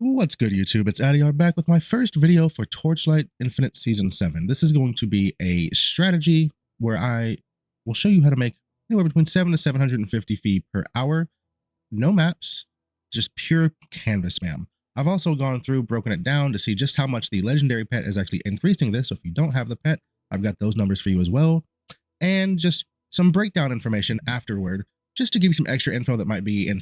What's good, YouTube? It's Addyar back with my first video for Torchlight Infinite Season 7. This is going to be a strategy where I will show you how to make anywhere between 7 to 750 fee per hour. No maps, just pure canvas spam. I've also gone through, broken it down to see just how much the legendary pet is actually increasing this. So if you don't have the pet, I've got those numbers for you as well. And just some breakdown information afterward, just to give you some extra info that might be,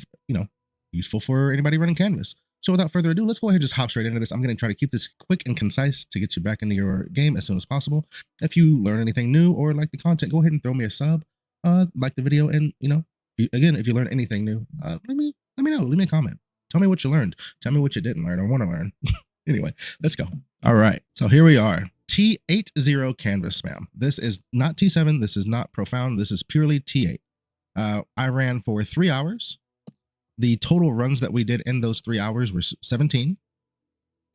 useful for anybody running canvas. So without further ado, let's go ahead and just hop straight into this. I'm going to try to keep this quick and concise to get you back into your game as soon as possible. If you learn anything new or like the content, go ahead and throw me a sub, like the video, and again, if you learn anything new, let me know. Leave me a comment. Tell me what you learned. Tell me what you didn't learn or want to learn. Anyway, let's go. All right, so here we are. T8-0 canvas spam. This is not T7. This is not profound. This is purely T8. I ran for 3 hours. The total runs that we did in those 3 hours were 17.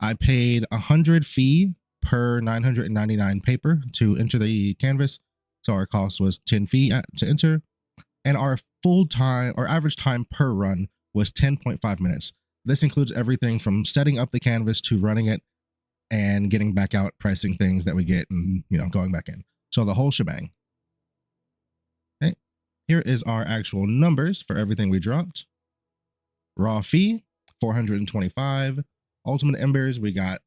I paid 100 fee per 999 paper to enter the canvas. So our cost was 10 fee to enter. And our average time per run was 10.5 minutes. This includes everything from setting up the canvas to running it and getting back out, pricing things that we get and, going back in. So the whole shebang. Okay. Here is our actual numbers for everything we dropped. Raw fee, 425. Ultimate embers, we got,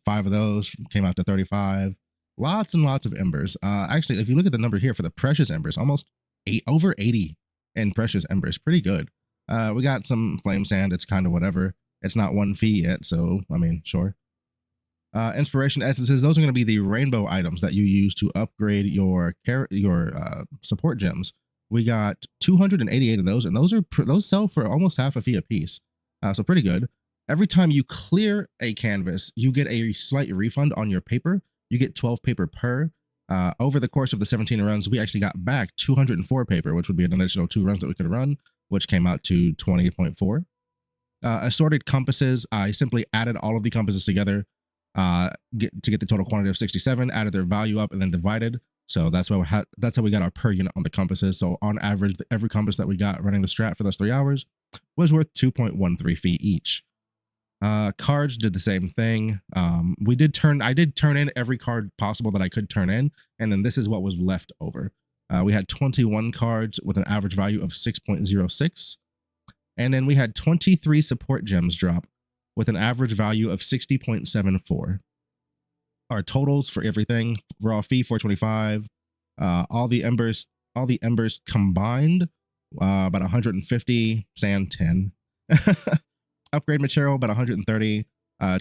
5 of those, came out to 35. Lots and lots of embers. Actually, if you look at the number here for the precious embers, almost over 80 in precious embers. Pretty good. We got some flame sand. It's kind of whatever. It's not 1 fee yet, so, sure. Inspiration essences, those are going to be the rainbow items that you use to upgrade your support gems. We got 288 of those, and those sell for almost half a fee a piece. So pretty good. Every time you clear a canvas, you get a slight refund on your paper. You get 12 paper per. Over the course of the 17 runs, we actually got back 204 paper, which would be an additional 2 runs that we could run, which came out to 20.4. Assorted compasses, I simply added all of the compasses together to get the total quantity of 67, added their value up, and then divided. So that's how we got our per unit on the compasses. So on average, every compass that we got running the strat for those 3 hours was worth 2.13 fee each. Cards did the same thing. I did turn in every card possible that I could turn in, and then this is what was left over. We had 21 cards with an average value of 6.06, and then we had 23 support gems drop with an average value of 60.74. Our totals for everything: raw fee 425, all the embers combined, about 150, sand 10, upgrade material about 130,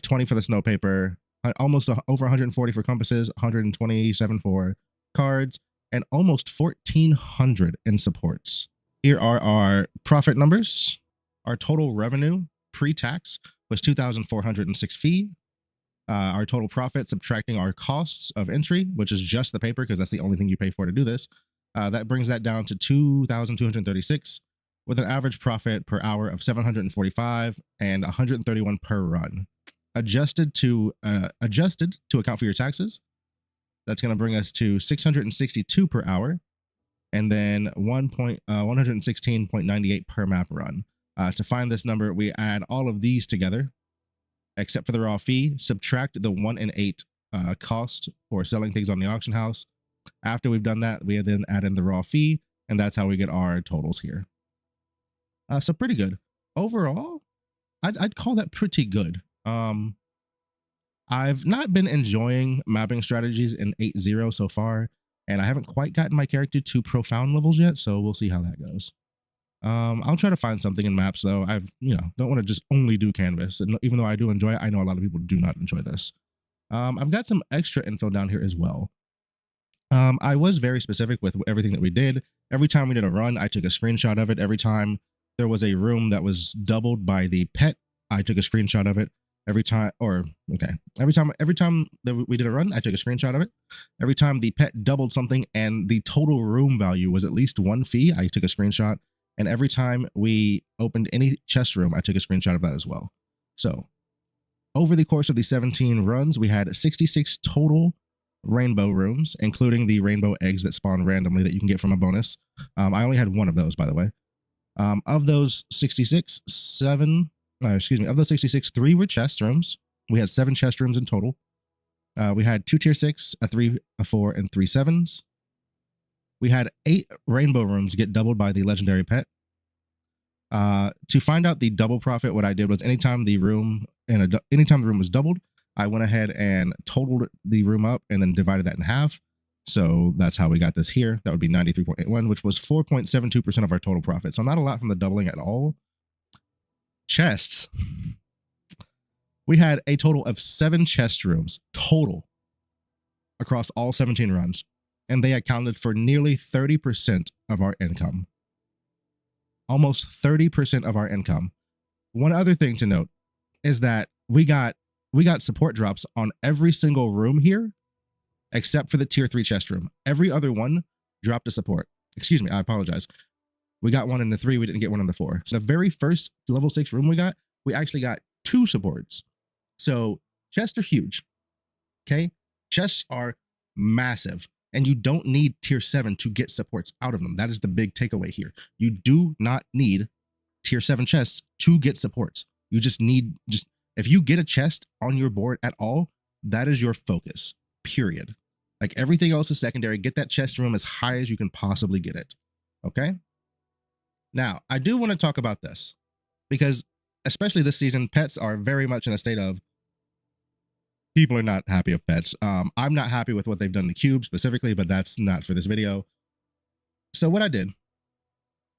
20 for the snow paper, almost over 140 for compasses, 127 for cards, and almost 1,400 in supports. Here are our profit numbers. Our total revenue pre-tax was 2,406 fee. Our total profit, subtracting our costs of entry, which is just the paper, because that's the only thing you pay for to do this, that brings that down to 2,236, with an average profit per hour of 745 and 131 per run. Adjusted to account for your taxes, that's going to bring us to 662 per hour, and then 116.98 per map run. To find this number, we add all of these together, except for the raw fee, subtract the 1 and 8 cost for selling things on the auction house. After we've done that, we then add in the raw fee, and that's how we get our totals here. So pretty good. Overall, I'd call that pretty good. I've not been enjoying mapping strategies in 8.0 so far, and I haven't quite gotten my character to profound levels yet, so we'll see how that goes. I'll try to find something in maps though. Don't want to just only do canvas, and even though I do enjoy it, I know a lot of people do not enjoy this. I've got some extra info down here as well. I was very specific with everything that we did. Every time we did a run, I took a screenshot of it. Every time there was a room that was doubled by the pet, I took a screenshot of it. Every time that we did a run, I took a screenshot of it. Every time the pet doubled something and the total room value was at least 1 fee, I took a screenshot. And every time we opened any chest room, I took a screenshot of that as well. So over the course of the 17 runs, we had 66 total rainbow rooms, including the rainbow eggs that spawn randomly that you can get from a bonus. I only had 1 of those, by the way. Of those 66, 7 excuse me, of those 66, 3 were chest rooms. We had 7 chest rooms in total. We had 2 tier 6, a 3, a 4, and 3 7s. We had 8 rainbow rooms get doubled by the legendary pet. To find out the double profit, what I did was anytime the room was doubled, I went ahead and totaled the room up and then divided that in half. So that's how we got this here. That would be 93.81, which was 4.72% of our total profit. So not a lot from the doubling at all. Chests. We had a total of 7 chest rooms total across all 17 runs, and they accounted for nearly 30% of our income. Almost 30% of our income. One other thing to note is that we got support drops on every single room here, except for the tier 3 chest room. Every other one dropped a support. Excuse me, I apologize. We got one in the 3, we didn't get one in the 4. So the very first level 6 room we actually got 2 supports. So chests are huge. Okay? Chests are massive. And you don't need tier 7 to get supports out of them. That is the big takeaway here. You do not need tier 7 chests to get supports. You just need, if you get a chest on your board at all, that is your focus, period. Like everything else is secondary. Get that chest room as high as you can possibly get it. Okay? Now, I do want to talk about this because especially this season, pets are very much in a state of people are not happy with pets. I'm not happy with what they've done to Cube specifically, but that's not for this video. So what I did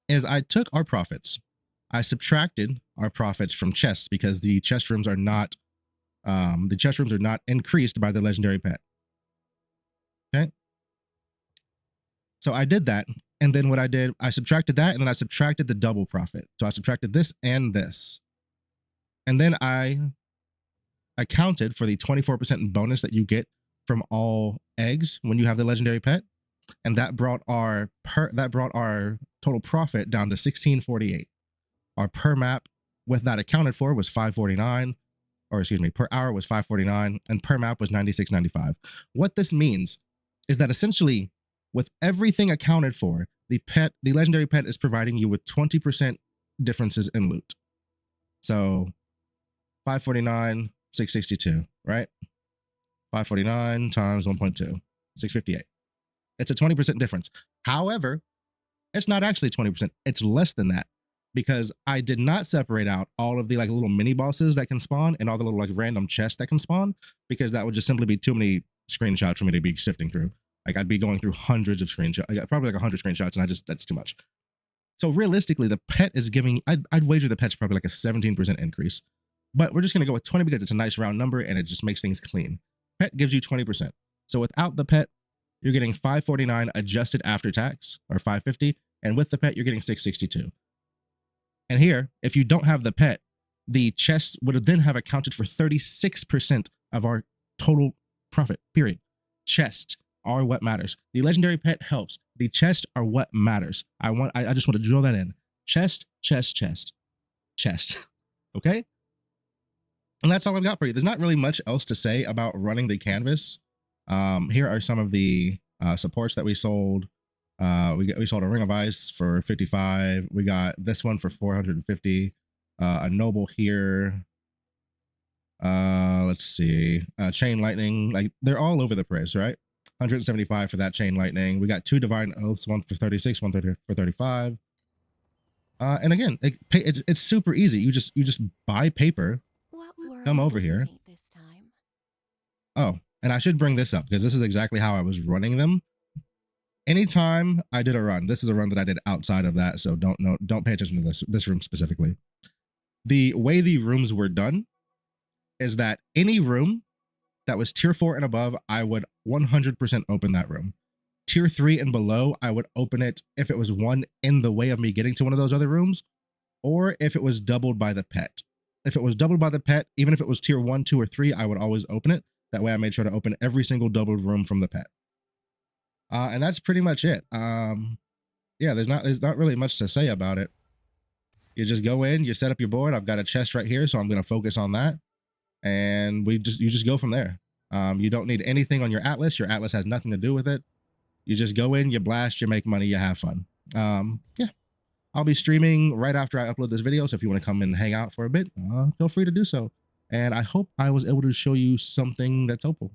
is I took our profits. I subtracted our profits from chests because the chest rooms are not increased by the legendary pet. Okay. So I did that. And then what I did, I subtracted that and then I subtracted the double profit. So I subtracted this and this. And then I accounted for the 24% bonus that you get from all eggs when you have the legendary pet, and that brought our total profit down to 1648. Our per map with that accounted for was 549, or excuse me, per hour was 549, and per map was 96.95. What this means is that essentially, with everything accounted for, the legendary pet is providing you with 20% differences in loot. So 549. 662, right? 549 times 1.2, 658. It's a 20% difference. However, it's not actually 20%. It's less than that because I did not separate out all of the like little mini bosses that can spawn and all the little like random chests that can spawn because that would just simply be too many screenshots for me to be sifting through. Like I'd be going through hundreds of screenshots, probably like 100 screenshots, and that's too much. So realistically, the pet is giving, I'd wager the pet's probably like a 17% increase. But we're just going to go with 20 because it's a nice round number and it just makes things clean. Pet gives you 20%. So without the pet, you're getting 549 adjusted after tax or 550. And with the pet, you're getting 662. And here, if you don't have the pet, the chest would then have accounted for 36% of our total profit, period. Chests are what matters. The legendary pet helps. The chests are what matters. I just want to drill that in. Chest. Okay? And that's all I've got for you. There's not really much else to say about running the canvas. Here are some of the supports that we sold. We sold a Ring of Ice for 55. We got this one for 450. A Noble here. Let's see. Chain Lightning. Like they're all over the price, right? 175 for that Chain Lightning. We got 2 Divine Oaths, one for 36, one for 35. And again, it's super easy. You just buy paper. Come over here. Oh, and I should bring this up because this is exactly how I was running them. Anytime I did a run, this is a run that I did outside of that, so don't pay attention to this room specifically. The way the rooms were done is that any room that was tier 4 and above, I would 100% open that room. Tier 3 and below, I would open it if it was one in the way of me getting to one of those other rooms, or if it was doubled by the pet. If it was doubled by the pet, even if it was tier 1, 2, or 3, I would always open it. That way I made sure to open every single doubled room from the pet. And that's pretty much it. Yeah, there's not really much to say about it. You just go in, you set up your board. I've got a chest right here, so I'm going to focus on that. And you just go from there. You don't need anything on your Atlas. Your Atlas has nothing to do with it. You just go in, you blast, you make money, you have fun. Yeah. I'll be streaming right after I upload this video. So if you want to come and hang out for a bit, feel free to do so. And I hope I was able to show you something that's helpful.